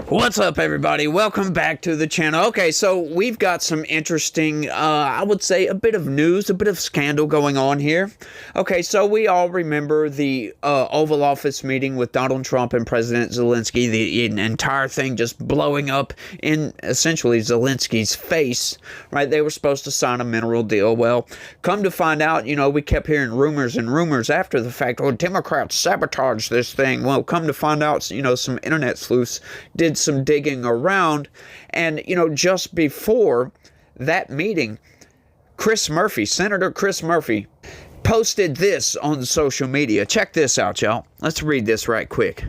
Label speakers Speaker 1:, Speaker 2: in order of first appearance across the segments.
Speaker 1: What's up, everybody? Welcome back to the channel. Okay, so we've got some interesting, I would say, a bit of news, a bit of scandal going on here. Okay, so we all remember the Oval Office meeting with Donald Trump and President Zelensky, the entire thing just blowing up in essentially Zelensky's face, right? They were supposed to sign a mineral deal. Well, come to find out, we kept hearing rumors and rumors after the fact. Oh, Democrats sabotaged this thing. Well, come to find out, some internet sleuths did some digging around, and just before that meeting, Senator Chris Murphy posted this on social media. Check this out, y'all. Let's read this right quick.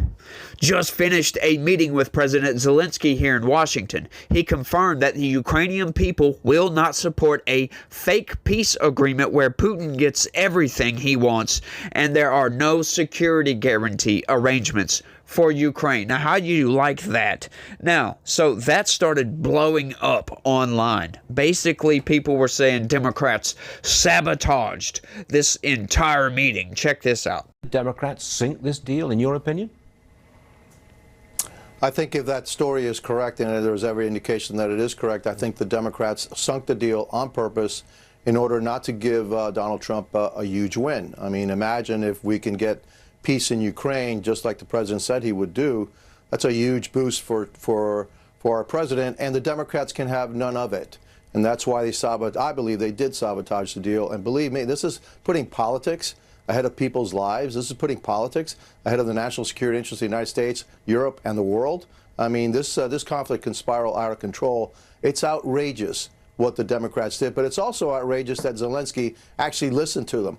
Speaker 1: Just finished a meeting with President Zelensky here in Washington. He confirmed that the Ukrainian people will not support a fake peace agreement where Putin gets everything he wants, and there are no security guarantee arrangements for Ukraine. Now, how do you like that? Now, so that started blowing up online. Basically, people were saying Democrats sabotaged this entire meeting. Check this out.
Speaker 2: Democrats sink this deal, in your opinion?
Speaker 3: I think if that story is correct, and there's every indication that it is correct, I think the Democrats sunk the deal on purpose in order not to give Donald Trump a huge win. I mean, imagine if we can get peace in Ukraine, just like the president said he would do. That's a huge boost for our president, and the Democrats can have none of it. And that's why I believe they did sabotage the deal. And believe me, this is putting politics ahead of people's lives. This is putting politics ahead of the national security interests of the United States, Europe, and the world. I mean, this conflict can spiral out of control. It's outrageous what the Democrats did, but it's also outrageous that Zelensky actually listened to them.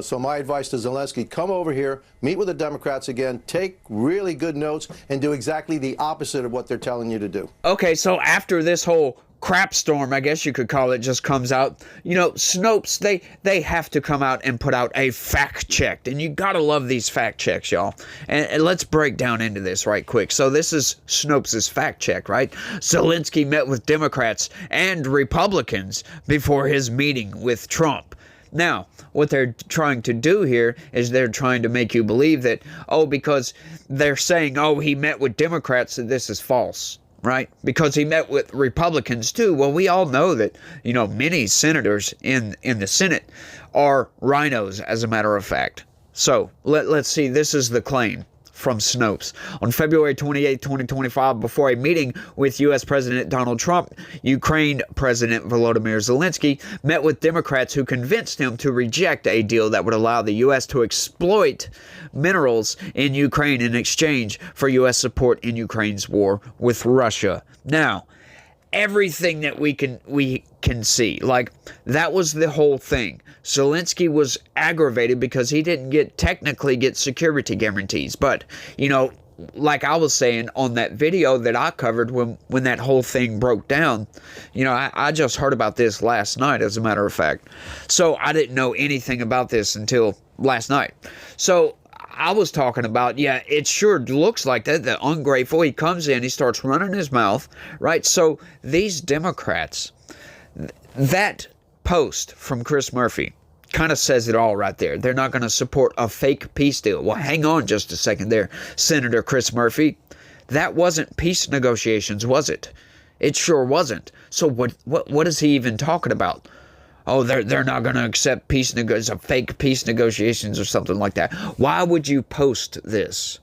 Speaker 3: So my advice to Zelensky, come over here, meet with the Democrats again, take really good notes, and do exactly the opposite of what they're telling you to do.
Speaker 1: Okay, so after this whole crap storm, I guess you could call it, just comes out, Snopes, they have to come out and put out a fact check. And you gotta love these fact checks, y'all. And let's break down into this right quick. So this is Snopes' fact check, right? Zelensky met with Democrats and Republicans before his meeting with Trump. Now, what they're trying to do here is they're trying to make you believe that, because they're saying, he met with Democrats, that this is false, right? Because he met with Republicans too. Well, we all know that, many senators in the Senate are rhinos, as a matter of fact. So let's see. This is the claim from Snopes. On February 28, 2025, before a meeting with U.S. President Donald Trump, Ukraine President Volodymyr Zelensky met with Democrats who convinced him to reject a deal that would allow the U.S. to exploit minerals in Ukraine in exchange for U.S. support in Ukraine's war with Russia. Now, everything that we can see, like, that was the whole thing. Zelensky was aggravated because he didn't technically get security guarantees. But, like I was saying on that video that I covered when that whole thing broke down, I just heard about this last night, as a matter of fact. So I didn't know anything about this until last night. So I was talking about, it sure looks like that. The ungrateful, he comes in, he starts running his mouth, right? So these Democrats, that post from Chris Murphy kind of says it all right there. They're not going to support a fake peace deal. Well, hang on just a second there, Senator Chris Murphy. That wasn't peace negotiations, was it? It sure wasn't. So what is he even talking about? They're not going to accept fake peace negotiations or something like that. Why would you post this?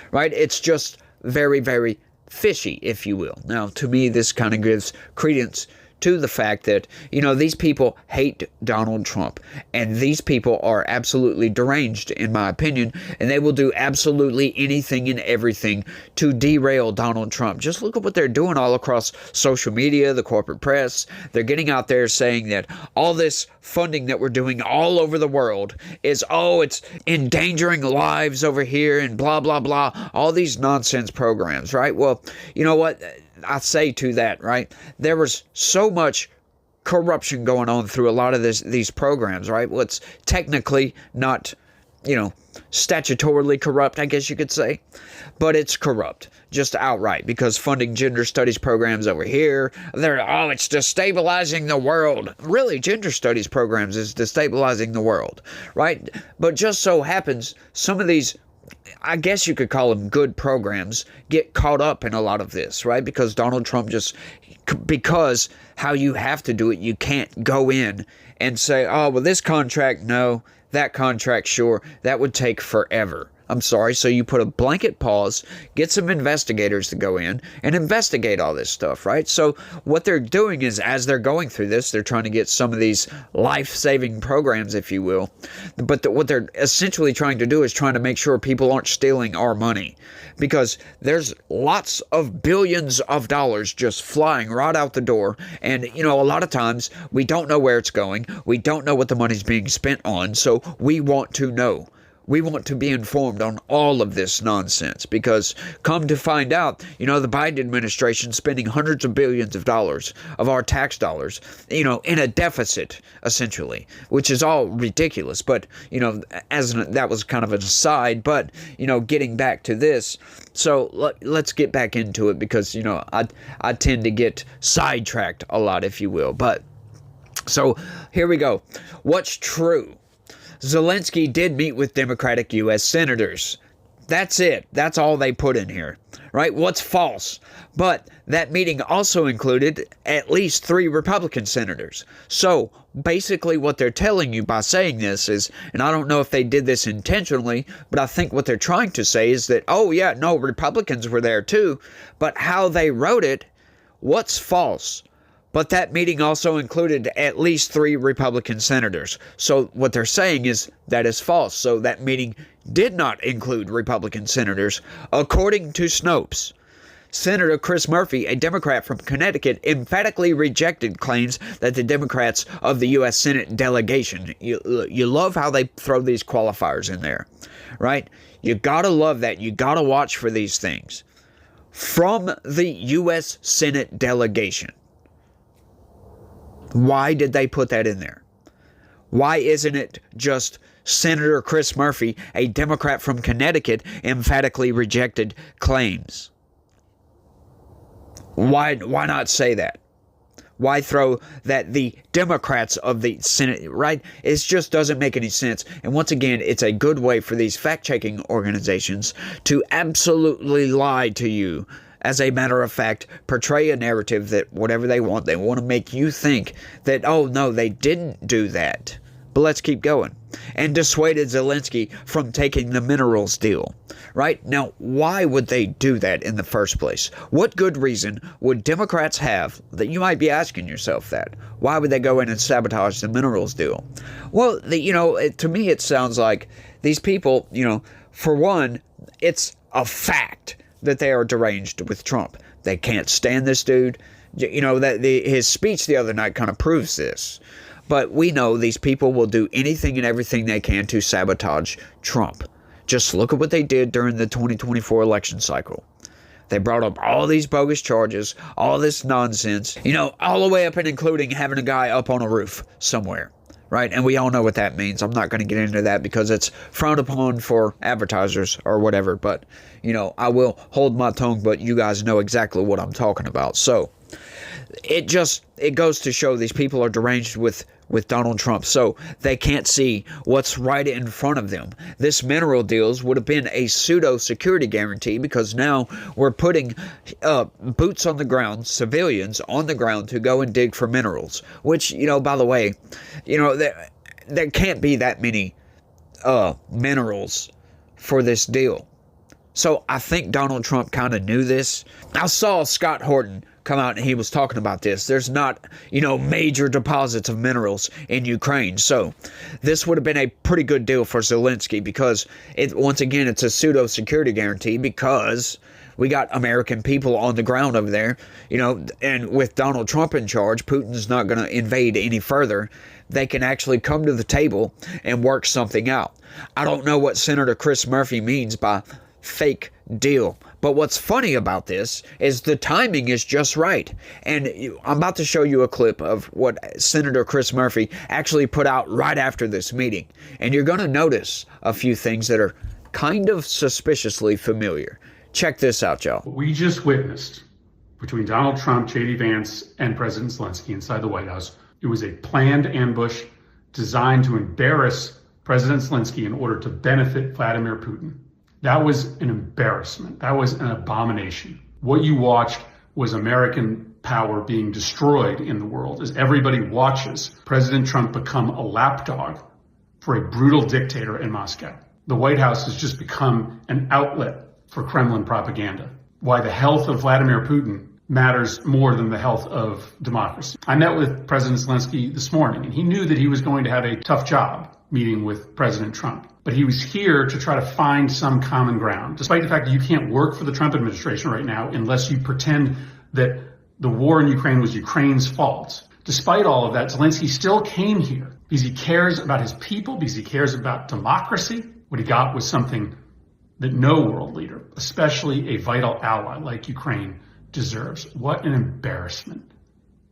Speaker 1: Right? It's just very, very fishy, if you will. Now, to me, this kind of gives credence to the fact that, these people hate Donald Trump, and these people are absolutely deranged, in my opinion, and they will do absolutely anything and everything to derail Donald Trump. Just look at what they're doing all across social media, the corporate press. They're getting out there saying that all this funding that we're doing all over the world is, it's endangering lives over here and blah, blah, blah, all these nonsense programs, right? Well, you know what? I say to that, right? There was so much corruption going on through a lot of these programs, right? Well, it's technically not, statutorily corrupt, I guess you could say, but it's corrupt just outright, because funding gender studies programs over here, it's destabilizing the world. Really, gender studies programs is destabilizing the world, right? But just so happens some of these I guess you could call them good programs, get caught up in a lot of this, right? Because Donald Trump because how you have to do it, you can't go in and say, oh, well, this contract, no, that contract, sure, that would take forever. I'm sorry. So you put a blanket pause, get some investigators to go in and investigate all this stuff, right? So what they're doing is, as they're going through this, they're trying to get some of these life-saving programs, if you will. But what they're essentially trying to do is trying to make sure people aren't stealing our money, because there's lots of billions of dollars just flying right out the door. And, a lot of times we don't know where it's going. We don't know what the money's being spent on. So we want to know. We want to be informed on all of this nonsense, because come to find out, the Biden administration spending hundreds of billions of dollars of our tax dollars, in a deficit, essentially, which is all ridiculous. But, that was kind of an aside. But, getting back to this, so let's get back into it, because, I tend to get sidetracked a lot, if you will. But so here we go. What's true? Zelensky did meet with Democratic U.S. senators. That's it. That's all they put in here, right? What's false? But that meeting also included at least 3 Republican senators. So basically what they're telling you by saying this is, and I don't know if they did this intentionally, but I think what they're trying to say is that, oh yeah, no, Republicans were there too, but how they wrote it, what's false? But that meeting also included at least 3 Republican senators. So what they're saying is that is false. So that meeting did not include Republican senators, according to Snopes. Senator Chris Murphy, a Democrat from Connecticut, emphatically rejected claims that the Democrats of the U.S. Senate delegation, you love how they throw these qualifiers in there, right? You gotta love that. You gotta watch for these things. From the U.S. Senate delegation. Why did they put that in there? Why isn't it just Senator Chris Murphy, a Democrat from Connecticut, emphatically rejected claims? Why not say that? Why throw that the Democrats of the Senate, right? It just doesn't make any sense. And once again, it's a good way for these fact-checking organizations to absolutely lie to you. As a matter of fact, portray a narrative that whatever they want to make you think that, oh, no, they didn't do that. But let's keep going. And dissuaded Zelensky from taking the minerals deal. Right? Now, why would they do that in the first place? What good reason would Democrats have that you might be asking yourself that? Why would they go in and sabotage the minerals deal? Well, to me, it sounds like these people, for one, it's a fact that they are deranged with Trump. They can't stand this dude. His speech the other night kind of proves this. But we know these people will do anything and everything they can to sabotage Trump. Just look at what they did during the 2024 election cycle. They brought up all these bogus charges, all this nonsense, all the way up and including having a guy up on a roof somewhere. Right? And we all know what that means. I'm not going to get into that because it's frowned upon for advertisers or whatever. But, I will hold my tongue, but you guys know exactly what I'm talking about. So it goes to show these people are deranged with Donald Trump. So they can't see what's right in front of them. This mineral deals would have been a pseudo security guarantee, because now we're putting boots on the ground, civilians on the ground to go and dig for minerals, which, by the way, there can't be that many minerals for this deal. So I think Donald Trump kind of knew this. I saw Scott Horton come out and he was talking about this. There's not, major deposits of minerals in Ukraine. So this would have been a pretty good deal for Zelensky, because once again, it's a pseudo security guarantee, because we got American people on the ground over there, and with Donald Trump in charge, Putin's not going to invade any further. They can actually come to the table and work something out. I don't know what Senator Chris Murphy means by fake deal. But what's funny about this is the timing is just right. And I'm about to show you a clip of what Senator Chris Murphy actually put out right after this meeting. And you're going to notice a few things that are kind of suspiciously familiar. Check this out, y'all.
Speaker 4: What we just witnessed between Donald Trump, J.D. Vance, and President Zelensky inside the White House, it was a planned ambush designed to embarrass President Zelensky in order to benefit Vladimir Putin. That was an embarrassment. That was an abomination. What you watched was American power being destroyed in the world as everybody watches President Trump become a lapdog for a brutal dictator in Moscow. The White House has just become an outlet for Kremlin propaganda. Why the health of Vladimir Putin matters more than the health of democracy. I met with President Zelensky this morning, and he knew that he was going to have a tough job meeting with President Trump. But he was here to try to find some common ground, despite the fact that you can't work for the Trump administration right now unless you pretend that the war in Ukraine was Ukraine's fault. Despite all of that, Zelensky still came here because he cares about his people, because he cares about democracy. What he got was something that no world leader, especially a vital ally like Ukraine, deserves. What an embarrassment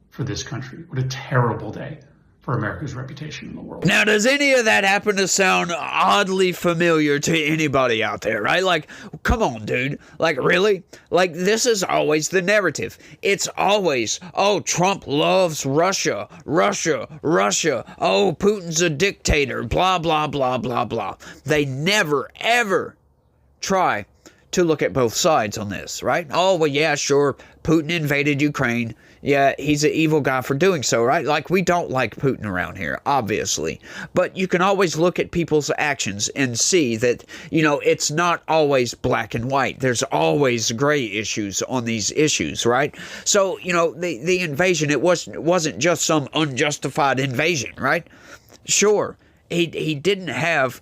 Speaker 4: for this country. What a terrible day for America's reputation in the world.
Speaker 1: Now, does any of that happen to sound oddly familiar to anybody out there, right? Like, come on, dude. Like, really? Like, this is always the narrative. It's always, oh, Trump loves Russia, Russia, Russia. Oh, Putin's a dictator, blah, blah, blah, blah, blah. They never, ever try to look at both sides on this, right? Oh, well, yeah, sure, Putin invaded Ukraine. Yeah, he's an evil guy for doing so, right? Like, we don't like Putin around here, obviously. But you can always look at people's actions and see that, it's not always black and white. There's always gray issues on these issues, right? So, the invasion, it wasn't just some unjustified invasion, right? Sure, he didn't have...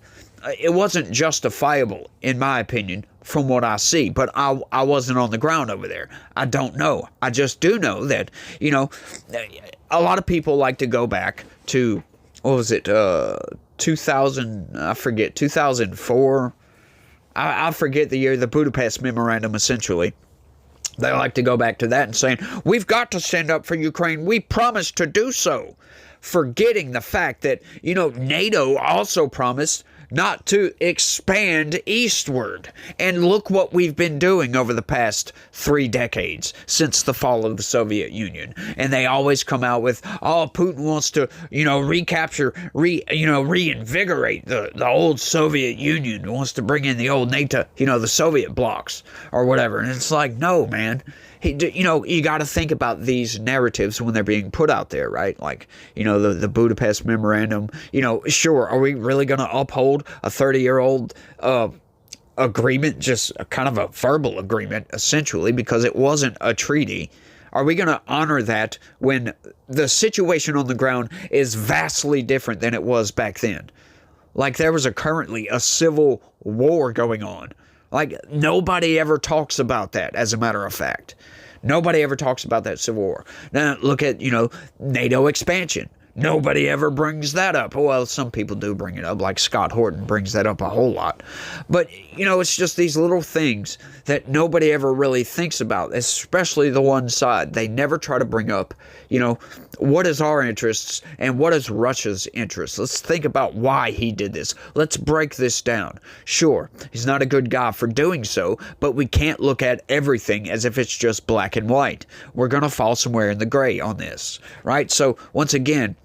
Speaker 1: It wasn't justifiable, in my opinion, from what I see. But I wasn't on the ground over there. I don't know. I just do know that, a lot of people like to go back to, 2000, I forget, 2004. I forget the year, the Budapest Memorandum, essentially. They like to go back to that and saying, we've got to stand up for Ukraine. We promised to do so. Forgetting the fact that, NATO also promised not to expand eastward. And look what we've been doing over the past 3 decades since the fall of the Soviet Union. And they always come out with, oh, Putin wants to, recapture, reinvigorate the old Soviet Union. He wants to bring in the old NATO, the Soviet blocs or whatever. And it's like, no, man. You got to think about these narratives when they're being put out there, right? Like, the Budapest Memorandum. Sure, are we really going to uphold a 30-year-old agreement, just a kind of a verbal agreement, essentially, because it wasn't a treaty? Are we going to honor that when the situation on the ground is vastly different than it was back then? Like, there was currently a civil war going on. Like, nobody ever talks about that, as a matter of fact. Nobody ever talks about that civil war. Now, look at, NATO expansion. Nobody ever brings that up. Well, some people do bring it up, like Scott Horton brings that up a whole lot. But, it's just these little things that nobody ever really thinks about, especially the one side. They never try to bring up, what is our interests and what is Russia's interests. Let's think about why he did this. Let's break this down. Sure, he's not a good guy for doing so, but we can't look at everything as if it's just black and white. We're going to fall somewhere in the gray on this, right? So, once again,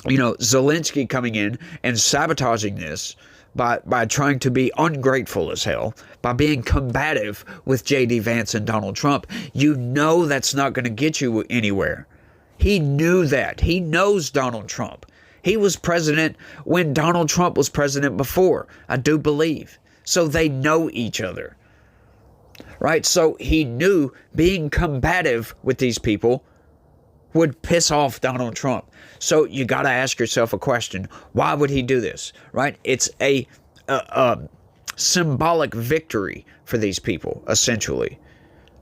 Speaker 1: Zelensky coming in and sabotaging this by trying to be ungrateful as hell, by being combative with J.D. Vance and Donald Trump, that's not going to get you anywhere. He knew that. He knows Donald Trump. He was president when Donald Trump was president before, I do believe. So they know each other, right? So he knew being combative with these people would piss off Donald Trump. So you got to ask yourself a question. Why would he do this, right? It's a symbolic victory for these people, essentially,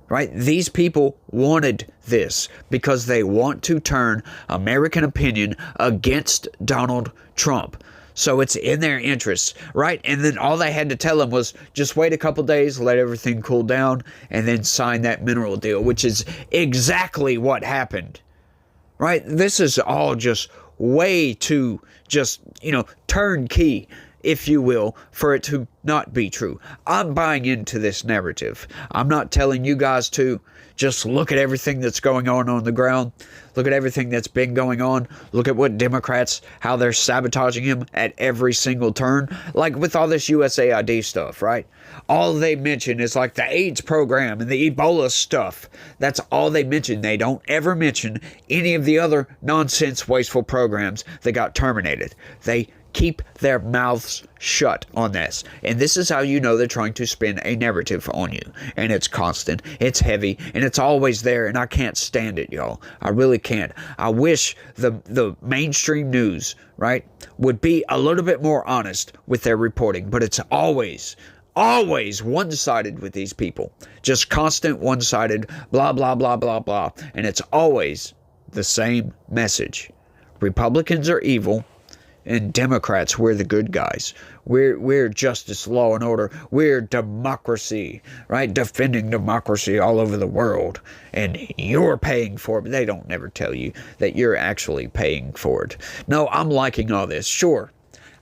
Speaker 1: right? These people wanted this because they want to turn American opinion against Donald Trump. So it's in their interests, right? And then all they had to tell him was just wait a couple days, let everything cool down, and then sign that mineral deal, which is exactly what happened. Right? This is all just way too turnkey. if you will, for it to not be true. I'm buying into this narrative. I'm not telling you guys to just look at everything that's going on the ground. Look at everything that's been going on. Look at what Democrats, how they're sabotaging him at every single turn. Like with all this USAID stuff, right? All they mention is like the AIDS program and the Ebola stuff. That's all they mention. They don't ever mention any of the other nonsense, wasteful programs that got terminated. They keep their mouths shut on this. And this is how you know they're trying to spin a narrative on you. And it's constant, it's heavy, and it's always there, and I can't stand it, y'all. I really can't. I wish the mainstream news, right, would be a little bit more honest with their reporting, but it's always one-sided with these people. Just constant one-sided, blah, blah, blah, blah, blah. And it's always the same message. Republicans are evil, and Democrats, we're the good guys. We're justice, law, and order. We're democracy, right? Defending democracy all over the world. And you're paying for it. But they don't never tell you that you're actually paying for it. No, I'm liking all this. Sure,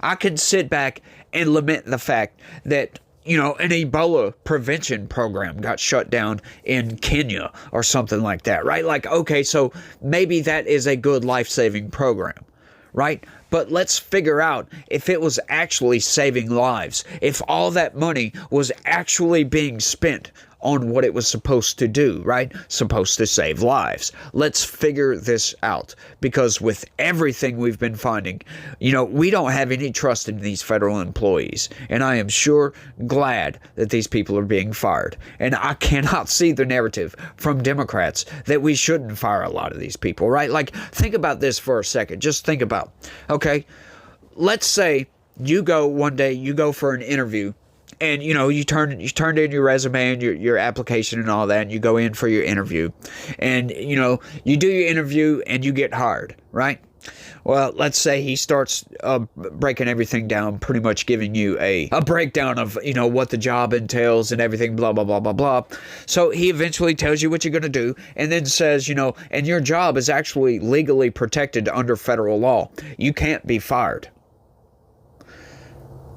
Speaker 1: I can sit back and lament the fact that, you know, an Ebola prevention program got shut down in Kenya or something like that, right? Like, okay, so maybe that is a good life-saving program, right? But let's figure out if it was actually saving lives, if all that money was actually being spent on what it was supposed to do, right? Supposed to save lives. Let's figure this out, because with everything we've been finding, you know, we don't have any trust in these federal employees. And I am sure glad that these people are being fired. And I cannot see the narrative from Democrats that we shouldn't fire a lot of these people, right? Like, think about this for a second. Just think about, okay, let's say you go one day, you go for an interview, and, you know, you turned in your resume and your application and all that, and you go in for your interview. And, you know, you do your interview and you get hired, right? Well, let's say he starts breaking everything down, pretty much giving you a breakdown of, you know, what the job entails and everything, blah, blah, blah, blah, blah. So he eventually tells you what you're going to do, and then says, you know, and your job is actually legally protected under federal law. You can't be fired.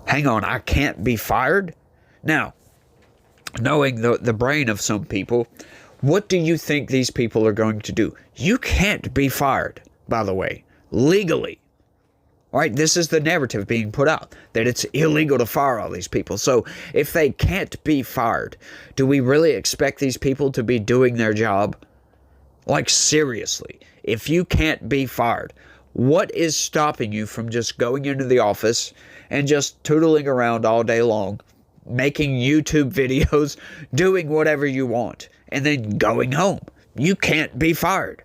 Speaker 1: Hang on, I can't be fired? Now, knowing the brain of some people, what do you think these people are going to do? You can't be fired, by the way, legally. All right, this is the narrative being put out, that it's illegal to fire all these people. So if they can't be fired, do we really expect these people to be doing their job? Like, seriously, if you can't be fired, what is stopping you from just going into the office and just tootling around all day long, making YouTube videos, doing whatever you want, and then going home? You can't be fired.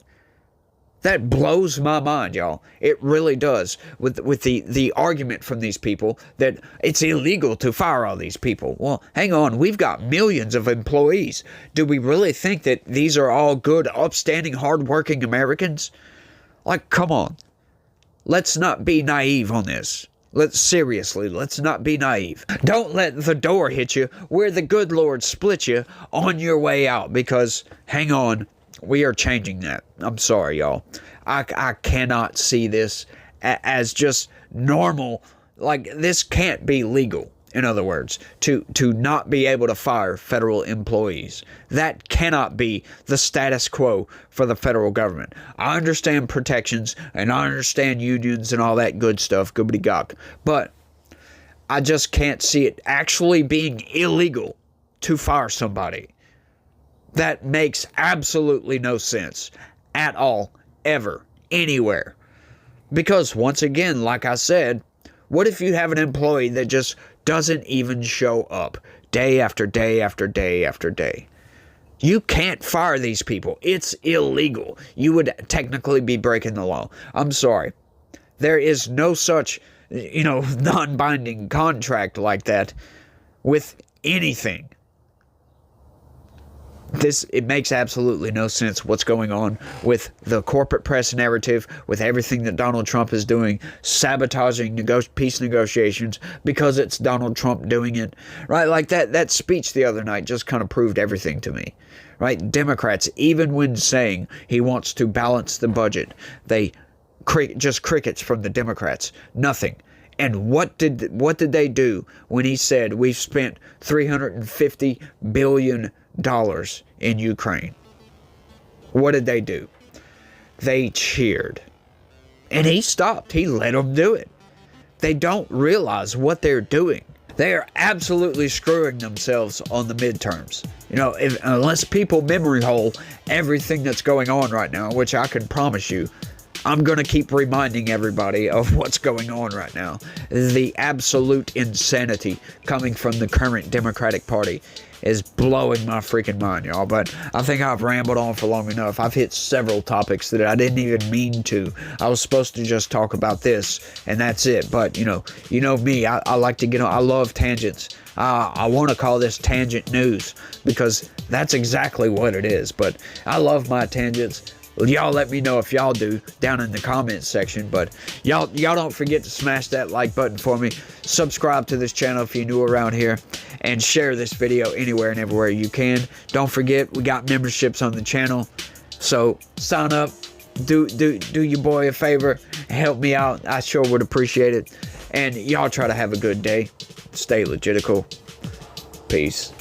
Speaker 1: That blows my mind, y'all. It really does. With the argument from these people that it's illegal to fire all these people. Well, hang on. We've got millions of employees. Do we really think that these are all good, upstanding, hardworking Americans? Like, come on. Let's not be naive on this. Let's not be naive. Don't let the door hit you where the good Lord split you on your way out, because, hang on, we are changing that. I'm sorry, y'all. I cannot see this as just normal. Like, this can't be legal. In other words, to not be able to fire federal employees. That cannot be the status quo for the federal government. I understand protections, and I understand unions and all that good stuff, gobbity-gock. But I just can't see it actually being illegal to fire somebody. That makes absolutely no sense at all, ever, anywhere. Because, once again, like I said, what if you have an employee that just doesn't even show up day after day after day after day? You can't fire these people. It's illegal. You would technically be breaking the law. I'm sorry. There is no such, you know, non-binding contract like that with anything. It makes absolutely no sense what's going on with the corporate press narrative, with everything that Donald Trump is doing, sabotaging peace negotiations because it's Donald Trump doing it, right? Like that speech the other night just kind of proved everything to me, right? Democrats, even when saying he wants to balance the budget, just crickets from the Democrats, nothing. And what did they do when he said we've spent $350 billion in Ukraine? What did they do? They cheered. And he stopped. He let them do it. They don't realize what they're doing. They are absolutely screwing themselves on the midterms. You know, unless people memory hole everything that's going on right now, which I can promise you, I'm going to keep reminding everybody of what's going on right now. The absolute insanity coming from the current Democratic Party is blowing my freaking mind, y'all. But I think I've rambled on for long enough. I've hit several topics that I didn't even mean to. I was supposed to just talk about this, and that's it. But, you know me, I like to get on. I love tangents. I want to call this tangent news because that's exactly what it is. But I love my tangents. Well, y'all let me know if y'all do down in the comments section. But y'all don't forget to smash that like button for me. Subscribe to this channel if you're new around here. And share this video anywhere and everywhere you can. Don't forget, we got memberships on the channel. So sign up. Do your boy a favor. Help me out. I sure would appreciate it. And y'all try to have a good day. Stay legitical. Peace.